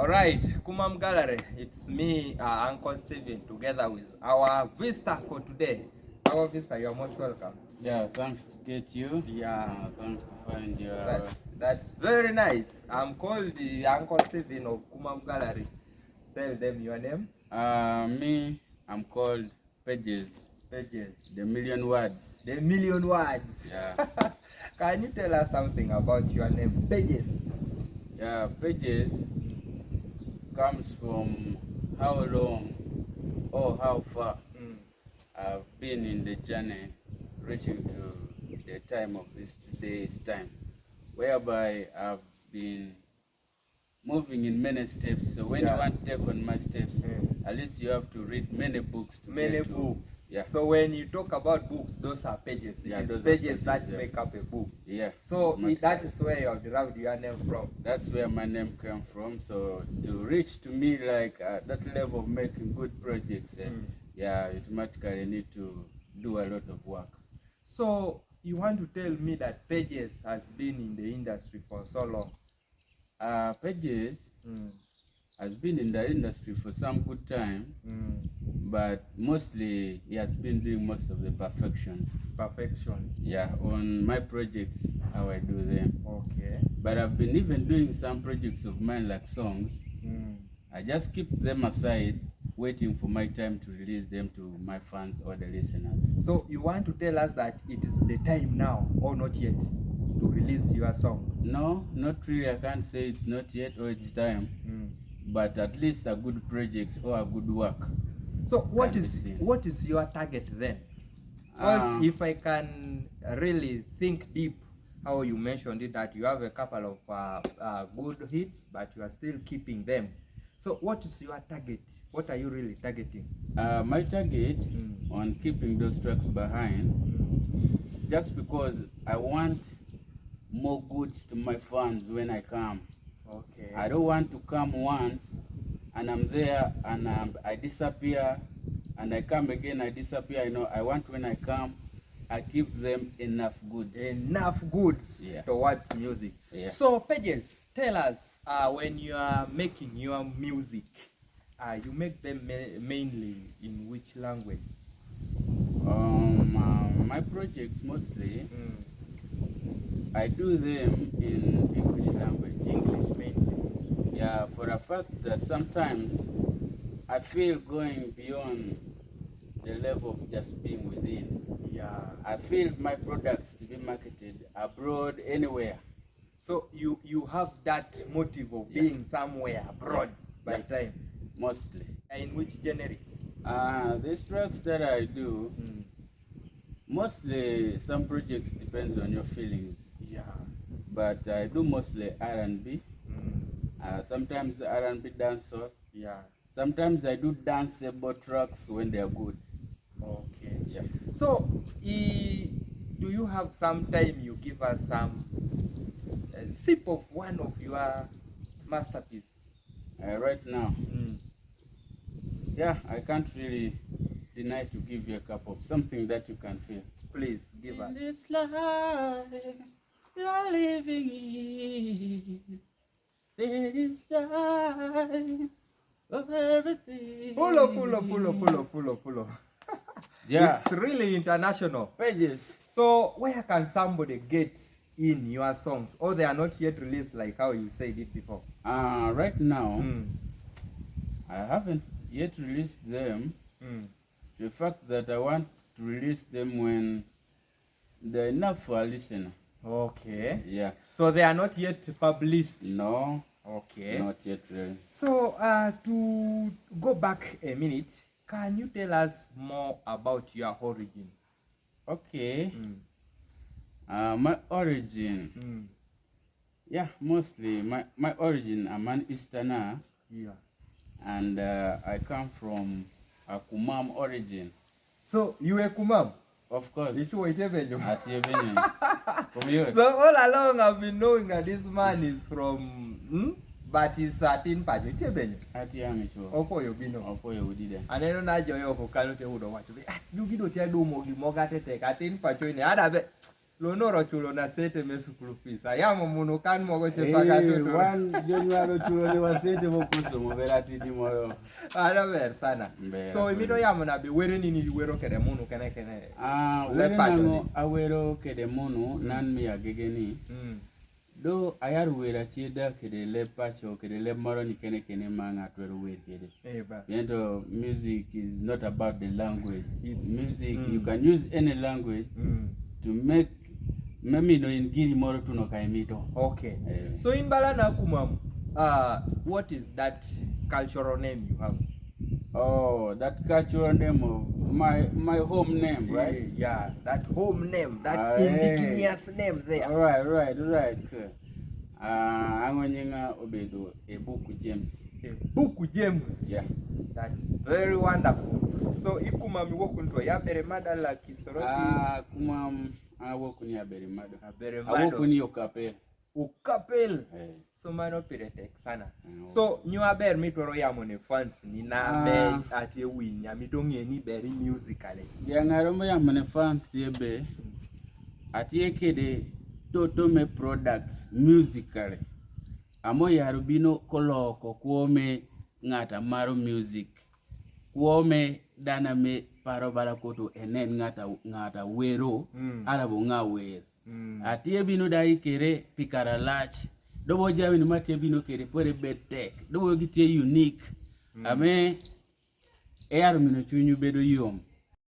Alright, Kumam Gallery, it's me, Uncle Steven, together with our vista for today. Our vista, you're most welcome. Yeah, thanks to get you. Yeah. Thanks to find your... That's very nice. I'm called the Uncle Steven of Kumam Gallery. Tell them your name. Me, I'm called Pages. Pages. The million words. The million words. Yeah. Can you tell us something about your name, Pages? Yeah, Pages comes from how long or how far I've been in the journey reaching to the time of this today's time, whereby I've been moving in many steps. So when you want to take on my steps, at least you have to read many books. Yeah. So when you talk about books, those are pages. Yeah, it's pages that make up a book. Yeah. So that is where you have derived your name from. That's where my name came from. So to reach to me like that level of making good projects, yeah, you automatically need to do a lot of work. So you want to tell me that Pages has been in the industry for so long? Pages has been in the industry for some good time, but mostly he has been doing most of the perfections. Yeah, on my projects, how I do them. Okay. But I've been even doing some projects of mine like songs. I just keep them aside, waiting for my time to release them to my fans or the listeners. So you want to tell us that it is the time now, or not yet, to release your songs? No, not really. I can't say it's not yet or it's time, but at least a good project or a good work. So what is your target then? Because if I can really think deep, how you mentioned it, that you have a couple of good hits, but you are still keeping them. So what is your target? What are you really targeting? My target on keeping those tracks behind, just because I want more goods to my fans when I come. Okay. I don't want to come once and I'm there and I disappear and I come again, I disappear. You know, I want when I come, I give them enough goods. Enough goods towards music. Yeah. So Pages, tell us, when you are making your music, you make them mainly in which language? My projects mostly, I do them in English language. English mainly. Yeah, for a fact that sometimes I feel going beyond the level of just being within. Yeah. I feel my products to be marketed abroad, anywhere. So you have that motive of being somewhere abroad by time? Mostly. In which generics? These tracks that I do, mostly some projects depends on your feelings. Yeah. But I do mostly R&B. Sometimes R&B dancehall. Yeah. Sometimes I do danceable tracks when they are good. Okay. Yeah. So, do you have some time you give us some sip of one of your masterpiece? Right now, yeah, I can't really deny to give you a cup of something that you can feel. Please give us. In this life you're living in, there is time of everything. Pulo. Yeah. It's really international. Pages. So where can somebody get in your songs? Or they are not yet released like how you said it before? Right now, I haven't yet released them. The fact that I want to release them when they're enough for a listener. Okay. Yeah. So they are not yet published? No. Okay. Not yet really. So to go back a minute, can you tell us more about your origin? Okay. My origin. Yeah, mostly my origin, I'm an Easterner. Yeah. And I come from a Kumam origin. So you were Kumam? Of course. At Yevenyo. So all along I've been knowing that this man is from but he's at in Pajo Yevenyo. At Yamicho. Opo Yobino. Opo Yodida. And I don't know you Kanote Udo what to be. You do tell Mogi Mogate take at in Pajo in the other bit. lonoro chulo na sete mesukulu fees. Ayamo muno kan mogo chepaka tutu. Wan jonywaro chulo ne wasete mokosomo verati di moyo. Ana ber sana. So imito yamo na be were nini wero kede munu kene. Were nango awero kede munu nan mi agegeni. Do ayar wera chida kede le pacho kede le moro ni kene manga twero wer kede. Yendo music is not about the language. It's music. You can use any language to make memi no ingiri moro tuno kaimito. Okay. So in Balana Kumam, what is that cultural name you have? Oh, that cultural name of my home name, right? Yeah, that home name, that indigenous name there. Right. Angonyinga obedo Ebuku James. Ebuku James. Yeah. That's very wonderful. So ikumam wokunto ya beremada la kisoroti. Kumam awokuni ya beremada. Awokuni okapel. Okapel. So mano piretek sana. So nyua ber mitoro yamo ne fans ni na me ati winya midonge ni beri musically. Ya ngaromo yamo ne fans tiebe ati kede toto me products musically. Amo yarubino koloko kuome ngata maro music. Kuome dana me paro balakoto enen ngata wero arabo nga wer. Atie bino dai kere pikara lach. Dobo jawi ni matie bino kere pore betek. Dobo gitie unique. Ame eyaro mino chunyu bedo yom.